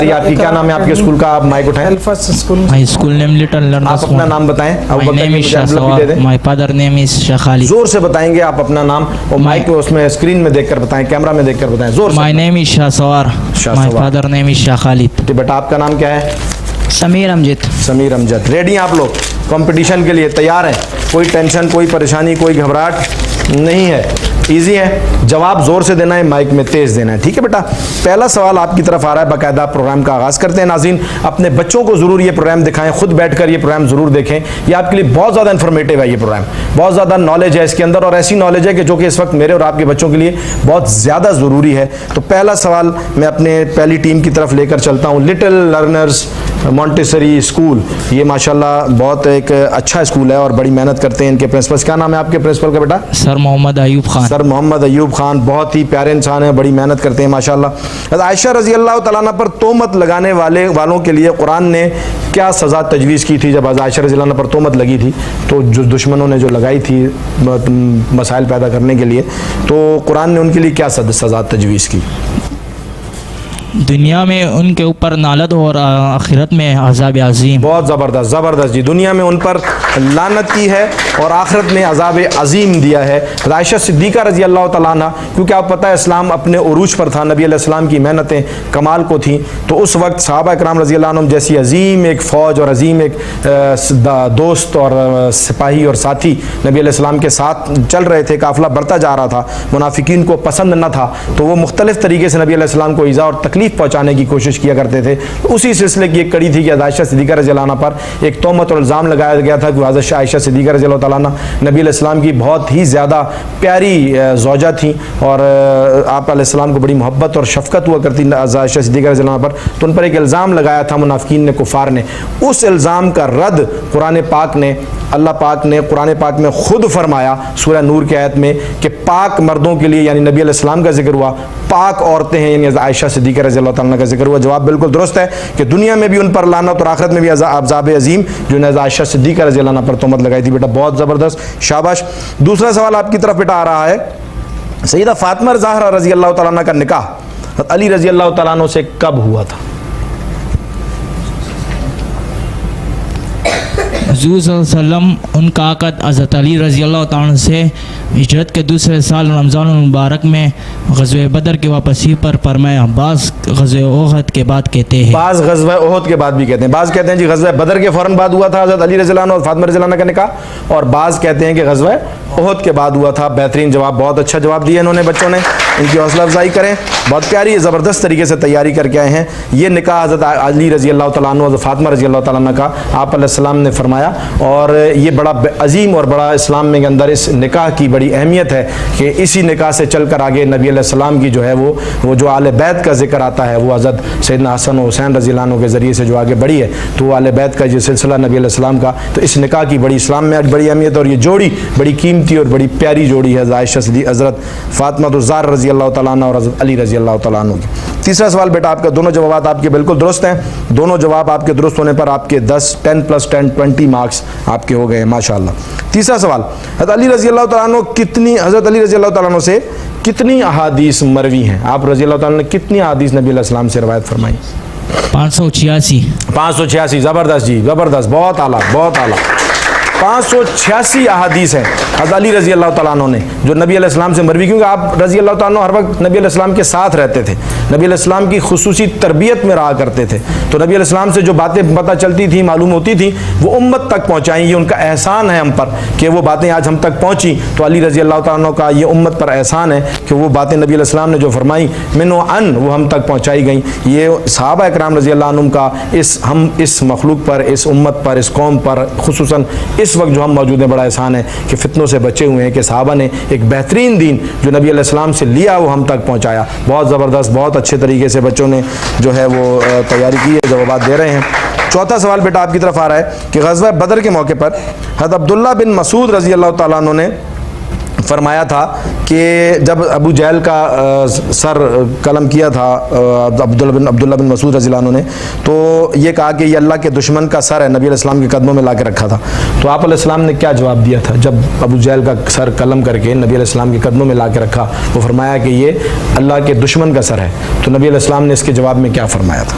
یہ آپ کی کیا نام ہے آپ کے اسکول کا؟ آپ مائک اٹھائیں. My school name Little Learners. آپ اپنا نام بتائیں. My name is Shah Sawar. My father name is Shah Khalid. زور سے بتائیں گے آپ اپنا نام اور مائک میں اس میں اسکرین میں دیکھ کر بتائیں, کیمرہ میں دیکھ کر بتائیں زور سے. My name is Shah Sawar. My father name is Shah Khalid. بیٹا آپ کا نام کیا ہے؟ سمیر امجد. سمیر امجد. ریڈی ہیں آپ لوگ کمپٹیشن کے لیے؟ تیار ہیں؟ کوئی ٹینشن, کوئی پریشانی, کوئی گھبراہٹ نہیں ہے؟ ایزی ہے. جواب زور سے دینا ہے, مائک میں تیز دینا ہے. ٹھیک ہے بیٹا. پہلا سوال آپ کی طرف آ رہا ہے. باقاعدہ پروگرام کا آغاز کرتے ہیں. ناظرین اپنے بچوں کو ضرور یہ پروگرام دکھائیں, خود بیٹھ کر یہ پروگرام ضرور دیکھیں. یہ آپ کے لیے بہت زیادہ انفارمیٹیو ہے. یہ پروگرام بہت زیادہ نالج ہے اس کے اندر, اور ایسی نالج ہے کہ جو کہ اس وقت میرے اور آپ کے بچوں کے لیے بہت زیادہ ضروری ہے. تو پہلا سوال میں اپنے پہلی ٹیم کی طرف لے کر چلتا ہوں. لٹل لرنرز مونٹیسری اسکول, یہ ماشاءاللہ بہت ایک اچھا اسکول ہے اور بڑی محنت کرتے ہیں. ان کے پرنسپل, کیا نام ہے آپ کے پرنسپل کا بیٹا؟ سر محمد ایوب خان. سر محمد ایوب خان بہت ہی پیارے انسان ہیں, بڑی محنت کرتے ہیں ماشاءاللہ. حضرت عائشہ رضی اللہ تعالیٰ عنہ پر تہمت لگانے والوں کے لیے قرآن نے کیا سزا تجویز کی تھی؟ جب حضرت عائشہ رضی اللہ عنہ پر تہمت لگی تھی تو جو دشمنوں نے جو لگائی تھی مسائل پیدا کرنے کے لیے, تو قرآن نے ان کے لیے کیا سزا تجویز کی؟ دنیا میں ان کے اوپر نالت اور آخرت میں عذاب عظیم. بہت زبردست زبردست جی. دنیا میں ان پر لعنت کی ہے اور آخرت میں عذاب عظیم دیا ہے. عائشہ صدیقہ رضی اللہ تعالیٰ عنہ, کیونکہ آپ پتہ ہے اسلام اپنے عروج پر تھا, نبی علیہ السلام کی محنتیں کمال کو تھیں, تو اس وقت صحابہ کرام رضی اللہ عنہم جیسی عظیم ایک فوج اور عظیم ایک دوست اور سپاہی اور ساتھی نبی علیہ السلام کے ساتھ چل رہے تھے. قافلہ بڑھتا جا رہا تھا, منافقین کو پسند نہ تھا, تو وہ مختلف طریقے سے نبی علیہ السلام کو ایذا اور تکلیف پہنچانے کی کوشش کیا کرتے تھے. اسی سلسلے کی ایک کڑی تھی کہ عائشہ صدیقہ رضی اللہ عنہ پر ایک تہمت اور الزام لگایا گیا تھا کہ حضرت عائشہ صدیقہ رضی اللہ تعالیٰ عنہ نبی علیہ السلام کی بہت ہی زیادہ پیاری زوجہ تھیں اور آپ علیہ السلام کو بڑی محبت اور شفقت ہوا کرتی عائشہ صدیقہ رضی اللہ عنہ پر. تو ان پر ایک الزام لگایا تھا منافقین نے, کفار نے. اس الزام کا رد قرآن پاک نے, اللہ پاک نے قرآن پاک میں خود فرمایا سورہ نور کی آیت میں کہ پاک مردوں کے لیے یعنی نبی علیہ السلام کا ذکر ہوا, پاک عورتیں ہیں یعنی عائشہ صدیقہ رضی اللہ تعالیٰ کا ذکر ہوا. جواب بالکل درست ہے کہ دنیا میں بھی ان پر لعنت اور آخرت میں بھی عذاب عظیم جو نے عائشہ صدیقہ رضی اللہ عنہ پر تہمت لگائی تھی. بیٹا بہت زبردست, شاباش. دوسرا سوال آپ کی طرف بیٹا آ رہا ہے. سیدہ فاطمہ زہرا رضی اللہ تعالیٰ عنہ کا نکاح علی رضی اللہ تعالیٰ عنہ سے کب ہوا تھا؟ حضور صلی اللہ علیہ وسلم ان کا عقد حضرت علی رضی اللہ تعالیٰ عنہ سے ہجرت کے دوسرے سال رمضان المبارک میں غزوہ بدر کی واپسی پر فرمایا. بعض غزوہ احد کے بعد کہتے ہیں, بعض غزوہ احد کے بعد بھی کہتے ہیں, بعض کہتے ہیں جی غزوہ بدر کے فوراً بعد ہوا تھا حضرت علی رضی اللہ عنہ اور فاطمہ رضی اللہ عنہ کا نکاح, اور بعض کہتے ہیں کہ غزوہ احد کے بعد ہوا تھا. بہترین جواب, بہت اچھا جواب دیا انہوں نے بچوں نے, ان کی حوصلہ افزائی کریں. بہت پیاری زبردست طریقے سے تیاری کر کے آئے ہیں. یہ نکاح حضرت علی رضی اللہ تعالیٰ عنہ اور فاطمہ رضی اللہ تعالیٰ عنہ کا آپ علیہ السلام نے فرمایا, اور یہ بڑا عظیم اور بڑا اسلام میں اندر اس نکاح کی بڑی اہمیت ہے کہ اسی نکاح سے چل کر آگے نبی علیہ السلام کی جو ہے وہ جو آل بیت کا ذکر آتا ہے وہ حضرت سیدنا حسن و حسین رضی اللہ عنہ کے ذریعے سے جو آگے بڑھی ہے, تو وہ آل بیت کا جو سلسلہ نبی علیہ السلام کا, تو اس نکاح کی بڑی اسلام میں بڑی اہمیت, اور یہ جوڑی بڑی قیمتی اور بڑی پیاری جوڑی ہے عائشہ صدیقہ حضرت فاطمہ الزہرا رضی اللہ تعالیٰ عنہ اور حضرت علی رضی اللہ تعالیٰ عنہ کی. تیسرا سوال بیٹا آپ کا, دونوں جوابات آپ کے بالکل درست ہیں. دونوں جواب آپ کے درست ہونے پر آپ کے 10 + 10 20 مارکس آپ کے ہو گئے ہیں ماشاءاللہ. تیسرا سوال, حضرت علی رضی اللہ تعالیٰ عنہ حضرت علی رضی اللہ تعالیٰ عنہ سے کتنی احادیث مروی ہیں؟ آپ رضی اللہ تعالیٰ نے کتنی احادیث نبی علیہ السلام سے روایت فرمائی؟ 586. 586. زبردست جی, زبردست, بہت اعلیٰ بہت اعلیٰ. 586 احادیث ہیں حضرت علی رضی اللہ تعالیٰ عنہ نے جو نبی علیہ السلام سے مروی, کیونکہ آپ رضی اللہ تعالیٰ عنہ ہر وقت نبی علیہ السلام کے ساتھ رہتے تھے, نبی علیہ السلام کی خصوصی تربیت میں رہا کرتے تھے, تو نبی علیہ السلام سے جو باتیں پتہ چلتی تھیں معلوم ہوتی تھیں وہ امت تک پہنچائیں. یہ ان کا احسان ہے ہم پر کہ وہ باتیں آج ہم تک پہنچی, تو علی رضی اللہ تعالیٰ عنہ کا یہ امت پر احسان ہے کہ وہ باتیں نبی علیہ السلام نے جو فرمائی من و ان وہ ہم تک پہنچائی گئیں. یہ صحابہ اکرام رضی اللہ عنہم کا اس مخلوق پر, اس امت پر, اس قوم پر خصوصاً اس وقت جو ہم موجود ہیں بڑا احسان ہے کہ فتنوں سے بچے ہوئے ہیں, کہ صحابہ نے ایک بہترین دین جو نبی علیہ السلام سے لیا وہ ہم تک پہنچایا. بہت زبردست, بہت اچھے طریقے سے بچوں نے جو ہے وہ تیاری کی ہے, جوابات دے رہے ہیں. چوتھا سوال بیٹا آپ کی طرف آ رہا ہے کہ غزوہ بدر کے موقع پر حضرت عبداللہ بن مسعود رضی اللہ تعالیٰ عنہ نے فرمایا تھا کہ جب ابو جہل کا سر قلم کیا تھا عبداللہ بن مسعود رضی اللہ عنہ نے, تو یہ کہا کہ یہ اللہ کے دشمن کا سر ہے, نبی علیہ السلام کے قدموں میں لا کے رکھا تھا. تو آپ علیہ السلام نے کیا جواب دیا تھا جب ابو جہل کا سر قلم کر کے نبی علیہ السلام کے قدموں میں لا کے رکھا؟ وہ فرمایا کہ یہ اللہ کے دشمن کا سر ہے. تو نبی علیہ السلام نے اس کے جواب میں کیا فرمایا تھا؟